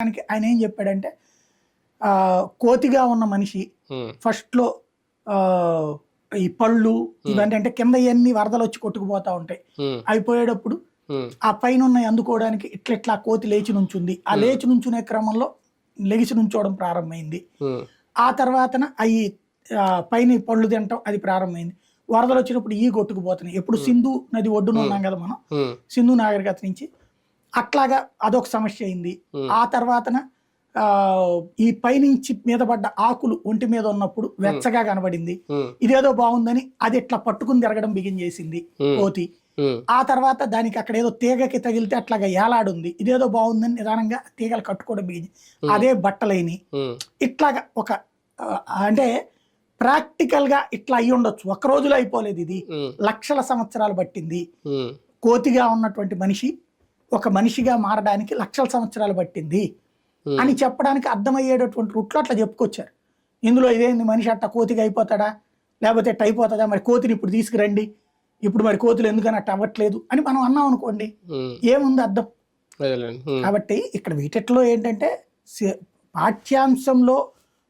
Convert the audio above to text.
దానికి ఆయన ఏం చెప్పాడంటే కోతిగా ఉన్న మనిషి ఫస్ట్ లో ఈ పళ్ళు ఇవన్నీ అంటే కింద ఇవన్నీ వరదలు వచ్చి కొట్టుకుపోతా ఉంటాయి. అయిపోయేటప్పుడు ఆ పైన ఉన్నాయి అందుకోవడానికి ఇట్లా కోతి లేచి నుంచుంది. ఆ లేచి నుంచునే క్రమంలో లెగిసి నుంచోవడం ప్రారంభమైంది. ఆ తర్వాతన అవి పైన పళ్ళు తినటం అది ప్రారంభమైంది. వరదలు వచ్చినప్పుడు ఈ కొట్టుకుపోతున్నాయి. ఎప్పుడు సింధు నది ఒడ్డున ఉన్నాం కదా మనం, సింధు నాగరికత నుంచి అట్లాగా అదొక సమస్య అయింది. ఆ తర్వాతన ఈ పైనుంచి మీద పడ్డ ఆకులు ఒంటి మీద ఉన్నప్పుడు వెచ్చగా కనబడింది. ఇదేదో బాగుందని అది ఇట్లా పట్టుకుని తిరగడం బిగిన్ చేసింది కోతి. ఆ తర్వాత దానికి అక్కడ ఏదో తీగకి తగిలితే అట్లాగా ఏలాడుంది. ఇదేదో బాగుందని నిదానంగా తీగలు కట్టుకోవడం బిగింది. అదే బట్టలైని ఇట్లాగా ఒక అంటే ప్రాక్టికల్ గా ఇట్లా అయ్యి ఉండొచ్చు. ఒక్క రోజులో అయిపోలేదు. ఇది లక్షల సంవత్సరాలు పట్టింది. కోతిగా ఉన్నటువంటి మనిషి ఒక మనిషిగా మారడానికి లక్షల సంవత్సరాలు పట్టింది అని చెప్పడానికి అర్థమయ్యేటటువంటి రూట్లో అట్లా చెప్పుకొచ్చారు. ఇందులో ఇదేంది మనిషి అట్లా కోతిగా అయిపోతాడా, లేకపోతే ఎట్ట అయిపోతుందా, మరి కోతిని ఇప్పుడు తీసుకురండి, ఇప్పుడు మరి కోతులు ఎందుకని అట్ట అవ్వట్లేదు అని మనం అన్నాం అనుకోండి, ఏముంది అర్థం. కాబట్టి ఇక్కడ వీటిలో ఏంటంటే పాఠ్యాంశంలో